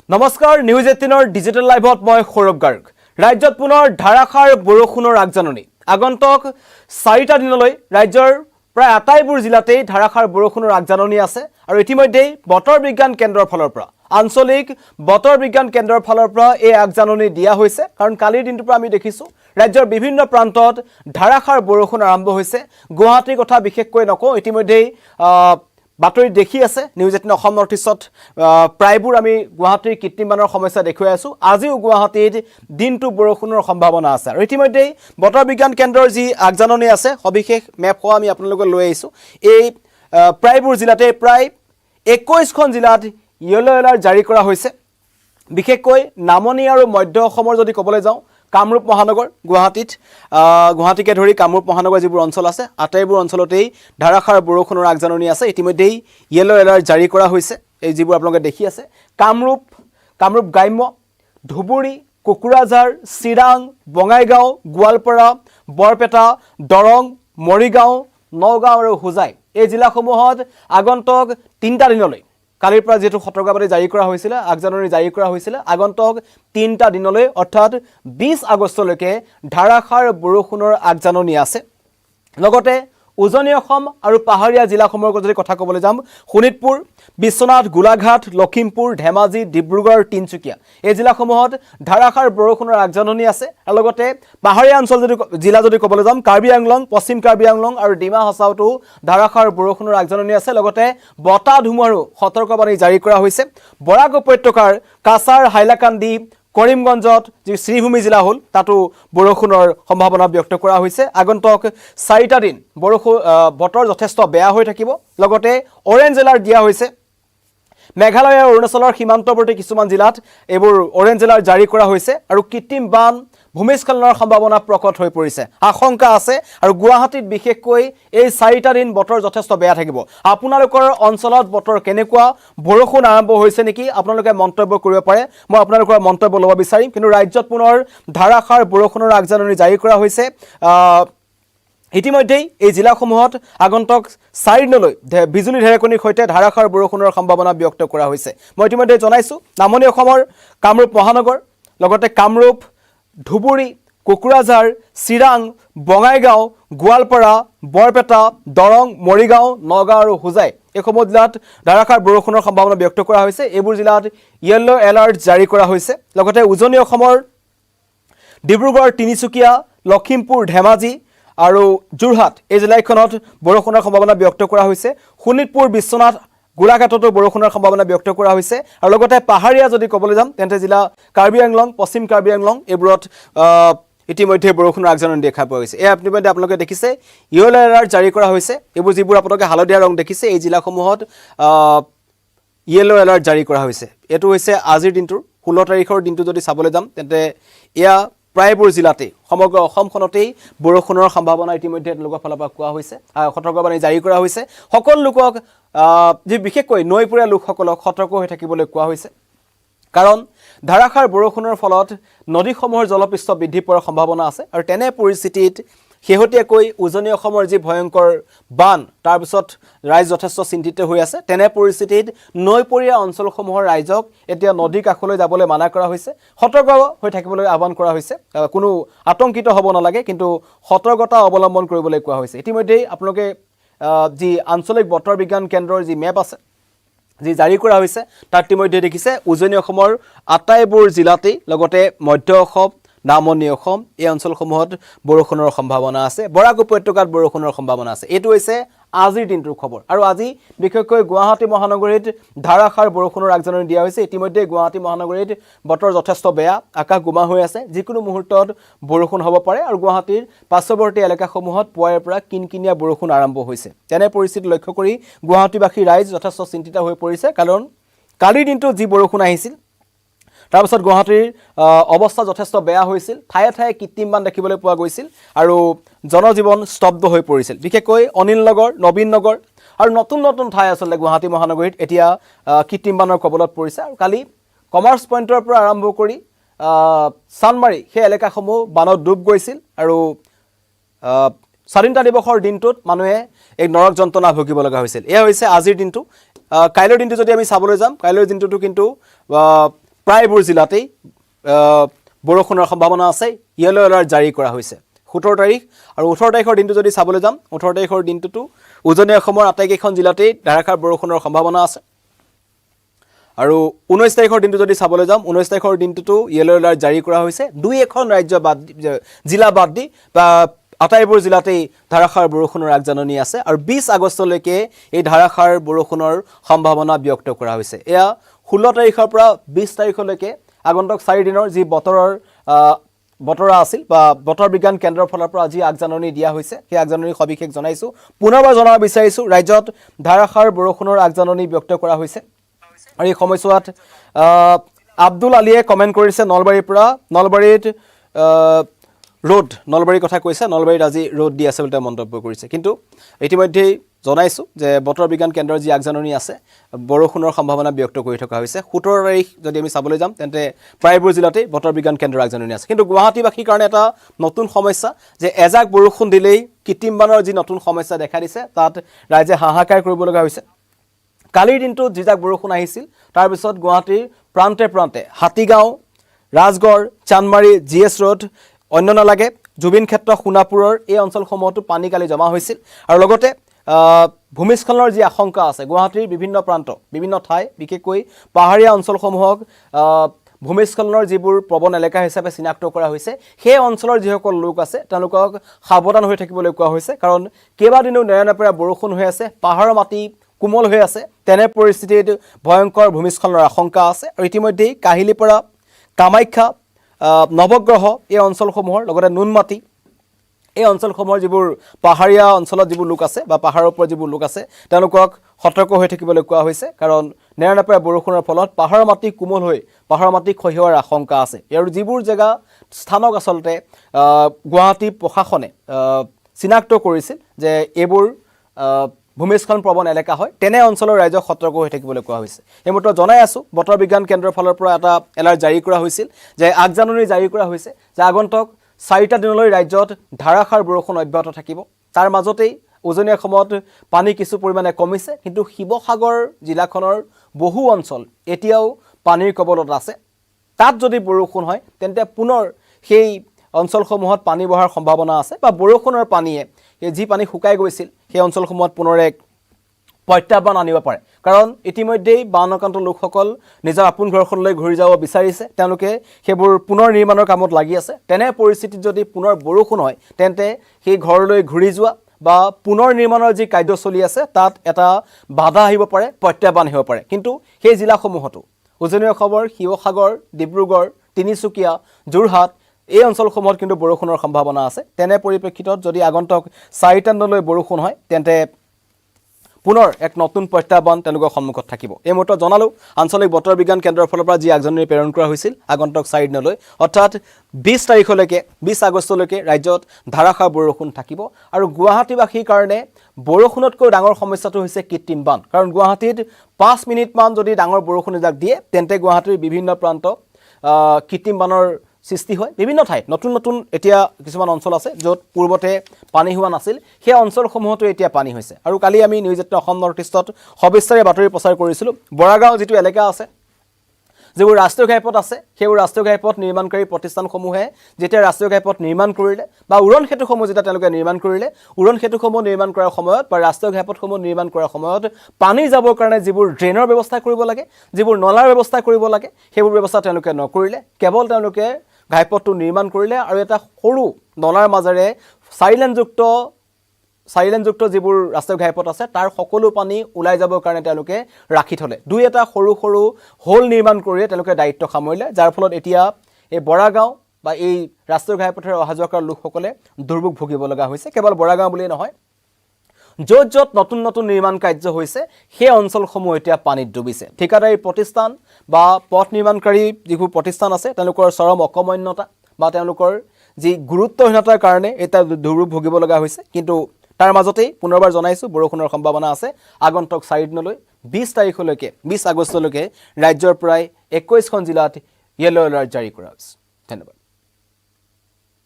নমস্কাৰ news 18 digital লাইভত মই সৌৰভ গাৰ্গ ৰাজ্যত পুনৰ ধাৰাসাৰ বৰষুণৰ আগজাননী আগন্তুক 4টা দিনলৈ ৰাজ্যৰ প্ৰায় আটাইবোৰ জিলাতেই ধাৰাসাৰ বৰষুণৰ আগজাননী আছে আৰু ইতিমধ্যে বতৰ বিজ্ঞান কেন্দ্ৰৰ ফালৰ পৰা আঞ্চলিক বতৰ বিজ্ঞান কেন্দ্ৰৰ ফালৰ পৰা এই আগজাননী দিয়া হৈছে কাৰণ কালিৰ দিনটোৰ পৰা আমি দেখিছো ৰাজ্যৰ বিভিন্ন প্ৰান্তত ধাৰাসাৰ বৰষুণ আৰম্ভ হৈছে গুৱাহাটীৰ কথা বিশেষকৈ নকওঁ ইতিমধ্যে বাতৰি দেখি আছে নিউজ 18 অসম নৰ্থ ইষ্টত প্ৰায়বোৰ আমি গুৱাহাটীৰ কৃত্ৰিমানৰ সমস্যা দেখুৱাই আছো আজিও গুৱাহাটীত দিনটো বৰষুণৰ সম্ভাৱনা আছে আৰু ইতিমধ্যে বতৰ বিজ্ঞান কেন্দ্ৰৰ যি আগজাননী আছে সবিশেষ মেপ আমি আপোনালোকক লৈ আহিছো এই প্ৰায়বোৰ জিলাতে প্ৰায় 21খন জিলাত ইয়েলো এলাৰ্ট জাৰি কৰা হৈছে বিশেষকৈ নামনি আৰু মধ্য অসমৰ যদি ক'বলৈ যাওঁ কামৰূপ মহানগৰ গুৱাহাটীকে ধৰি কামৰূপ মহানগৰ যিবোৰ অঞ্চল আছে আটাইবোৰ অঞ্চলতেই ধাৰাসাৰ বৰষুণৰ আগজাননী আছে ইতিমধ্যেই ইয়েলো এলাৰ্ট জাৰি কৰা হৈছে এই যিবোৰ আপোনালোকে দেখি আছে কামৰূপ গ্ৰাম্য ধুবুৰী কোকৰাঝাৰ চিৰাং বঙাইগাঁও গোৱালপাৰা বৰপেটা দৰং মৰিগাঁও নগাঁও আৰু হোজাই এই জিলাসমূহত আগন্তুক 3টা দিনলৈ কালিৰ পৰা যেটো সতৰ্কবাণী জাৰি কৰা হৈছিল আগজাননী জাৰি কৰা হৈছিল আগন্তুক 3টা দিনলৈ অৰ্থাৎ 20 আগষ্টলৈকে ধাৰাসাৰ বৰষুণৰ আগজাননী আছে লগতে উজনি অসম আৰু পাহাৰীয়া জিলাসমূহৰ যদি কথা ক'বলৈ যাম শোণিতপুৰ বিশ্বনাথ গোলাঘাট লখিমপুৰ ধেমাজি ডিব্ৰুগড় তিনচুকীয়া এই জিলাসমূহত ধাৰাসাৰ বৰষুণৰ আগজাননী আছে আৰু লগতে পাহাৰীয়া অঞ্চল জিলা যদি ক'বলৈ যাম কাৰ্বি আংলং পশ্চিম কাৰ্বি আংলং আৰু ডিমা হাছাওতো ধাৰাসাৰ বৰষুণৰ আগজাননী আছে লগতে বতাহ ধুমুহাৰো সতৰ্কবাণী জাৰি কৰা হৈছে বৰাক উপত্যকাৰ কাছাৰ হাইলাকান্দি কৰিমগঞ্জত যি শ্ৰীভূমি জিলা হল তাতো বৰষুণৰ সম্ভাৱনা ব্যক্ত কৰা হৈছে আগন্তুক 4টা দিন বতৰ যথেষ্ট বেয়া হৈ থাকিব লগতে অৰেঞ্জ এলাৰ্ট দিয়া হৈছে মেঘালয় আৰু অৰুণাচলৰ সীমান্তৱৰ্তী কিছুমান জিলাত এবোৰ অৰেঞ্জ এলাৰ্ট জাৰি কৰা হৈছে আৰু কৃত্ৰিম বান ভূমিস্খলনৰ সম্ভাৱনা প্ৰকট হৈ পৰিছে আশংকা আছে আৰু গুৱাহাটীত বিশেষকৈ এই 4টা দিন বতৰ যথেষ্ট বেয়া থাকিব আপোনালোকৰ অঞ্চলত বতৰ কেনেকুৱা বৰষুণ আৰম্ভ হৈছে নেকি আপোনালোকে মন্তব্য কৰিব পাৰে মই আপোনালোকৰ মন্তব্য ল'ব বিচাৰিম কিন্তু ৰাজ্যত পুনৰ ধাৰাসাৰ বৰষুণৰ আগজাননী জাৰি কৰা হৈছে ইতিমধ্যে এই জিলাসমূহত আগন্তুক 4 দিনলৈ বিজুলী ঢেৰেকণিৰ সৈতে ধাৰাসাৰ বৰষুণৰ সম্ভাৱনা ব্যক্ত কৰা হৈছে মই ইতিমধ্যে জনাইছো নামনি অসমৰ কামৰূপ মহানগৰ লগতে কামৰূপ ধুবুৰী কোকৰাঝাৰ চিৰাং বঙাইগাঁও গোৱালপাৰা বৰপেটা দৰং মৰিগাঁও নগাঁও আৰু হোজাই এই সমূহ জিলাত ধাৰাসাৰ বৰষুণৰ সম্ভাৱনা ব্যক্ত কৰা হৈছে এইবোৰ জিলাত ইয়েলো এলাৰ্ট জাৰি কৰা হৈছে লগতে উজনি অসমৰ ডিব্ৰুগড় তিনিচুকীয়া লখিমপুৰ ধেমাজি আৰু যোৰহাট এই জিলাখনত বৰষুণৰ সম্ভাৱনা ব্যক্ত কৰা হৈছে শোণিতপুৰ বিশ্বনাথ গোলাঘাটতো বৰষুণৰ সম্ভাৱনা ব্যক্ত কৰা হৈছে আৰু লগতে পাহাৰীয়া যদি ক'বলৈ যাম তেন্তে জিলা কাৰ্বি আংলং পশ্চিম কাৰ্বি আংলং এইবোৰত ইতিমধ্যে বৰষুণৰ আগজাননী দেখা পোৱা গৈছে এই আপোনালোকে দেখিছে ইয়েলো এলাৰ্ট জাৰি কৰা হৈছে এইবোৰ যিবোৰ আপোনালোকে হালধীয়া ৰং দেখিছে এই জিলাসমূহত ইয়েলো এলাৰ্ট জাৰি কৰা হৈছে এটো হৈছে আজিৰ দিনটোৰ 16 তাৰিখৰ দিনটো যদি চাবলৈ যাম তেন্তে এয়া প্ৰায়বোৰ জিলাতে সমগ্ৰ অসমখনতেই বৰষুণৰ সম্ভাৱনা ইতিমধ্যে লোকৰ ফালৰ পৰা কোৱা হৈছে সতৰ্কবাণী জাৰি কৰা হৈছে সকলো লোকক যে বিশেষকৈ নৈপুৰীয়া লোকসকলক সতৰ্ক হৈ থাকিবলৈ কোৱা হৈছে কাৰণ ধাৰাসাৰ বৰষুণৰ ফলত নদীসমূহৰ জলপৃষ্ঠ বৃদ্ধি পোৱাৰ সম্ভাৱনা আছে আৰু তেনে পৰিস্থিতিত শেহতীয়াকৈ উজনি অসমৰ যি ভয়ংকৰ বান তাৰ পিছত ৰাইজ যথেষ্ট চিন্তিত হৈ আছে তেনে পৰিস্থিতিত নৈপৰীয়া অঞ্চলসমূহৰ ৰাইজক এতিয়া নদী কাষলৈ যাবলৈ মানা কৰা হৈছে সতৰ্ক হৈ থাকিবলৈ আহ্বান কৰা হৈছে কোনো আতংকিত হ'ব নালাগে কিন্তু সতৰ্কতা অৱলম্বন কৰিবলৈ কোৱা হৈছে ইতিমধ্যে আপোনালোকে যি আঞ্চলিক বতৰ বিজ্ঞান কেন্দ্ৰৰ যি মেপ আছে যি জাৰি কৰা হৈছে তাত ইতিমধ্যে দেখিছে উজনি অসমৰ আটাইবোৰ জিলাতে লগতে মধ্য অসম নামনি অসম এই অঞ্চলসমূহত বৰষুণৰ সম্ভাৱনা আছে বৰাক উপত্যকাত বৰষুণৰ সম্ভাৱনা আছে এটো হৈছে আজিৰ দিনটোৰ খবৰ আৰু আজি বিশেষকৈ গুৱাহাটী মহানগৰীত ধাৰাসাৰ বৰষুণৰ আগজাননী দিয়া হৈছে ইতিমধ্যে গুৱাহাটী মহানগৰীত বতৰ যথেষ্ট বেয়া আকাশ গুমা হৈ আছে যিকোনো মুহূৰ্তত বৰষুণ হ'ব পাৰে আৰু গুৱাহাটীৰ পাৰ্শ্বৱৰ্তী এলেকাসমূহত পুৱাৰে পৰা কিনকিনিয়া বৰষুণ আৰম্ভ হৈছে তেনে পৰিস্থিতি লক্ষ্য কৰি গুৱাহাটীবাসী ৰাইজ যথেষ্ট চিন্তিত হৈ পৰিছে কাৰণ কালিৰ দিনটো যি বৰষুণ আহিছিল তাৰ পিছত গুৱাহাটীৰ অৱস্থা যথেষ্ট বেয়া হৈছিল ঠায়ে ঠায়ে কৃত্ৰিম বান দেখিবলৈ পোৱা গৈছিল আৰু জনজীৱন স্তব্ধ হৈ পৰিছিল বিশেষকৈ অনিল নগৰ নবীন নগৰ আৰু নতুন ঠাই আচলতে গুৱাহাটী মহানগৰীত এতিয়া কৃত্ৰিম বানৰ কবলত পৰিছে আৰু কালি কমাৰ্চ পইণ্টৰ পৰা আৰম্ভ কৰি চানমাৰী সেই এলেকাসমূহ বানত ডুব গৈছিল আৰু স্বাধীনতা দিৱসৰ দিনটোত মানুহে এক নৰক যন্ত্ৰণা ভুগিব লগা হৈছিল এয়া হৈছে আজিৰ দিনটো কাইলৈৰ দিনটো যদি আমি চাবলৈ যাম কাইলৈৰ দিনটো কিন্তু প্ৰায়বোৰ জিলাতেই বৰষুণৰ সম্ভাৱনা আছে ইয়েলো এলাৰ্ট জাৰি কৰা হৈছে 17 তাৰিখ আৰু 18 তাৰিখৰ দিনটো যদি চাবলৈ যাম 18 তাৰিখৰ দিনটোতো উজনি অসমৰ আটাইকেইখন জিলাতেই ধাৰাসাৰ বৰষুণৰ সম্ভাৱনা আছে আৰু 19 তাৰিখৰ দিনটো যদি চাবলৈ যাম 19 তাৰিখৰ দিনটোতো ইয়েলো এলাৰ্ট জাৰি কৰা হৈছে দুই এখন ৰাজ্য বাদ জিলা বাদ দি বা আটাইবোৰ জিলাতেই ধাৰাসাৰ বৰষুণৰ আগজাননী আছে আৰু 20 আগষ্টলৈকে এই ধাৰাসাৰ বৰষুণৰ সম্ভাৱনা ব্যক্ত কৰা হৈছে এয়া 16 তাৰিখৰ পৰা 20 তাৰিখলৈকে আগন্তুক 4 দিনৰ যি বতৰা আছিল বা বতৰ বিজ্ঞান কেন্দ্ৰৰ ফালৰ পৰা আজি আগজাননী দিয়া হৈছে সেই আগজাননীৰ সবিশেষ জনাইছো পুনৰবাৰ জনাব বিচাৰিছো ৰাজ্যত ধাৰাসাৰ বৰষুণৰ আগজাননী ব্যক্ত কৰা হৈছে আৰু এই সময়ছোৱাত আব্দুল আলীয়ে কমেন্ট কৰিছে নলবাৰীৰ পৰা নলবাৰীত ৰোড নলবাৰীৰ কথা কৈছে নলবাৰীত আজি ৰ'দ দি আছে বুলি মন্তব্য কৰিছে কিন্তু ইতিমধ্যে জনাইছো যে বতৰ বিজ্ঞান কেন্দ্ৰৰ যি আগজাননী আছে বৰষুণৰ সম্ভাৱনা ব্যক্ত কৰি থকা হৈছে 17 তাৰিখ যদি আমি চাবলৈ যাম তেন্তে প্ৰায়বোৰ জিলাতে বতৰ বিজ্ঞান কেন্দ্ৰৰ আগজাননী আছে কিন্তু গুৱাহাটীবাসীৰ কাৰণে এটা নতুন সমস্যা যে এজাক বৰষুণ দিলেই কৃত্ৰিম বানৰ যি নতুন সমস্যা দেখা দিছে তাত ৰাইজে হাহাকাৰ কৰিব লগা হৈছে কালিৰ দিনটো যিজাক বৰষুণ আহিছিল তাৰ পিছত গুৱাহাটীৰ প্ৰান্তে প্ৰান্তে হাতীগাঁও ৰাজগড় চানমাৰী জিএছ ৰোড অন্য নালাগে জুবিন ক্ষেত্ৰ সোণাপুৰৰ এই অঞ্চলসমূহতো পানী কালি জমা হৈছিল আৰু লগতে ভূমিস্খলনৰ যি আশংকা আছে গুৱাহাটীৰ বিভিন্ন প্ৰান্ত বিভিন্ন ঠাই বিশেষকৈ পাহাৰীয়া অঞ্চলসমূহক ভূমিস্খলনৰ যিবোৰ প্ৰবণ এলেকা হিচাপে চিনাক্ত কৰা হৈছে সেই অঞ্চলৰ যিসকল লোক আছে তেওঁলোকক সাৱধান হৈ থাকিবলৈ কোৱা হৈছে কাৰণ কেইবাদিনো নেৰানেপেৰা বৰষুণ হৈ আছে পাহাৰৰ মাটি কোমল হৈ আছে তেনে পৰিস্থিতিত ভয়ংকৰ ভূমিস্খলনৰ আশংকা আছে আৰু ইতিমধ্যে কাহিলীপাৰা কামাখ্যা নৱগ্ৰহ এই অঞ্চলসমূহৰ লগতে নুনমাটি এই অঞ্চলসমূহৰ যিবোৰ পাহাৰীয়া অঞ্চলত যিবোৰ লোক আছে বা পাহাৰৰ ওপৰত যিবোৰ লোক আছে তেওঁলোকক সতৰ্ক হৈ থাকিবলৈ কোৱা হৈছে কাৰণ নেৰানেপেৰা বৰষুণৰ ফলত পাহাৰৰ মাটি কোমল হৈ পাহাৰৰ মাটি খহিওৱাৰ আশংকা আছে আৰু যিবোৰ জেগা স্থানক আচলতে গুৱাহাটী প্ৰশাসনে চিনাক্ত কৰিছিল যে এইবোৰ ভূমিস্খলন প্ৰবণ এলেকা হয় তেনে অঞ্চলৰ ৰাইজক সতৰ্ক হৈ থাকিবলৈ কোৱা হৈছে এইমাত্ৰ জনাই আছো বতৰ বিজ্ঞান কেন্দ্ৰৰ ফালৰ পৰা এটা এলাৰ্ট জাৰি কৰা হৈছিল যে আগজাননী জাৰি কৰা হৈছে যে আগন্তুক 4টা দিনলৈ ৰাজ্যত ধাৰাসাৰ বৰষুণ অব্যাহত থাকিব তাৰ মাজতেই উজনি অসমত পানী কিছু পৰিমাণে কমিছে কিন্তু শিৱসাগৰ জিলাখনৰ বহু অঞ্চল এতিয়াও পানীৰ কবলত আছে তাত যদি বৰষুণ হয় তেন্তে পুনৰ সেই অঞ্চলসমূহত পানী বহাৰ সম্ভাৱনা আছে বা বৰষুণৰ পানীয়ে যি পানী শুকাই গৈছিল সেই অঞ্চলসমূহত পুনৰ এক প্ৰত্যাহ্বান আনিব পাৰে কাৰণ ইতিমধ্যেই বানআক্ৰান্ত লোকসকল নিজৰ আপোন ঘৰখনলৈ ঘূৰি যাব বিচাৰিছে তেওঁলোকে সেইবোৰ পুনৰ নিৰ্মাণৰ কামত লাগি আছে তেনে পৰিস্থিতিত যদি পুনৰ বৰষুণ হয় তেন্তে সেই ঘৰলৈ ঘূৰি যোৱা বা পুনৰ নিৰ্মাণৰ যি কাৰ্য চলি আছে তাত এটা বাধা আহিব পাৰে প্ৰত্যাহ্বান আহিব পাৰে কিন্তু সেই জিলাসমূহতো উজনি অসমৰ শিৱসাগৰ ডিব্ৰুগড় তিনিচুকীয়া যোৰহাট এই অঞ্চলসমূহত কিন্তু বৰষুণৰ সম্ভাৱনা আছে তেনে পৰিপ্ৰেক্ষিতত যদি আগন্তুক 4টা দিনলৈ বৰষুণ হয় তেন্তে পুনৰ এক নতুন প্ৰত্যাহ্বান তেওঁলোকৰ সন্মুখত থাকিব এই মুহূৰ্তত জনালো আঞ্চলিক বতৰ বিজ্ঞান কেন্দ্ৰৰ ফালৰ পৰা যি আগজাননী প্ৰেৰণ কৰা হৈছিল আগন্তুক 4 দিনলৈ অৰ্থাৎ 20 তাৰিখলৈকে 20 আগষ্টলৈকে ৰাজ্যত ধাৰাসাৰ বৰষুণ থাকিব আৰু গুৱাহাটীবাসীৰ কাৰণে বৰষুণতকৈ ডাঙৰ সমস্যাটো হৈছে কৃত্ৰিম বান কাৰণ গুৱাহাটীত 5 মিনিটমান যদি ডাঙৰ বৰষুণ এজাক দিয়ে তেন্তে গুৱাহাটীৰ বিভিন্ন প্ৰান্ত কৃত্ৰিম বানৰ সৃষ্টি হয় বিভিন্ন ঠাইত নতুন নতুন এতিয়া কিছুমান অঞ্চল আছে য'ত পূৰ্বতে পানী হোৱা নাছিল সেই অঞ্চলসমূহতো এতিয়া পানী হৈছে আৰু কালি আমি নিউজ 18 অসম নৰ্থ ইষ্টত সবিস্তাৰে বাতৰি প্ৰচাৰ কৰিছিলোঁ বৰাগাঁও যিটো এলেকা আছে যিবোৰ ৰাষ্ট্ৰীয় ঘাইপথ আছে সেইবোৰ ৰাষ্ট্ৰীয় ঘাইপথ নিৰ্মাণকাৰী প্ৰতিষ্ঠানসমূহে যেতিয়া ৰাষ্ট্ৰীয় ঘাইপথ নিৰ্মাণ কৰিলে বা উৰণ সেতুসমূহ যেতিয়া তেওঁলোকে নিৰ্মাণ কৰিলে উৰণ সেতুসমূহ নিৰ্মাণ কৰাৰ সময়ত বা ৰাষ্ট্ৰীয় ঘাইপথসমূহ নিৰ্মাণ কৰাৰ সময়ত পানী যাবৰ কাৰণে যিবোৰ ড্ৰেইনৰ ব্যৱস্থা কৰিব লাগে যিবোৰ নলাৰ ব্যৱস্থা কৰিব লাগে সেইবোৰ ব্যৱস্থা তেওঁলোকে নকৰিলে কেৱল তেওঁলোকে ঘাইপথটো নিৰ্মাণ কৰিলে আৰু এটা সৰু নলাৰ মাজেৰে চাইলেনযুক্ত যিবোৰ ৰাষ্ট্ৰীয় ঘাইপথ আছে তাৰ সকলো পানী ওলাই যাবৰ কাৰণে তেওঁলোকে ৰাখি থলে দুই এটা সৰু সৰু হোল নিৰ্মাণ কৰি তেওঁলোকে দায়িত্ব সামৰিলে যাৰ ফলত এতিয়া এই বৰাগাঁও বা এই ৰাষ্ট্ৰীয় ঘাইপথেৰে অহা যোৱা কৰা লোকসকলে দুৰ্ভোগ ভুগিব লগা হৈছে কেৱল বৰাগাঁও বুলিয়ে নহয় য'ত য'ত নতুন নতুন নিৰ্মাণ কাৰ্য হৈছে সেই অঞ্চলসমূহ এতিয়া পানীত ডুবিছে ঠিকাদাৰী প্ৰতিষ্ঠান বা পথ নিৰ্মাণকাৰী যিবোৰ প্ৰতিষ্ঠান আছে তেওঁলোকৰ চৰম অকমন্যতা বা তেওঁলোকৰ যি গুৰুত্বহীনতাৰ কাৰণে এটা দুৰ্ভোগ ভুগিব লগা হৈছে কিন্তু তাৰ মাজতেই পুনৰবাৰ জনাইছো বৰষুণৰ সম্ভাৱনা আছে আগন্তুক 4 দিনলৈ 20 তাৰিখলৈকে 20 আগষ্টলৈকে ৰাজ্যৰ প্ৰায় 21খন জিলাত ইয়েলো এলাৰ্ট জাৰি কৰা হৈছে ধন্যবাদ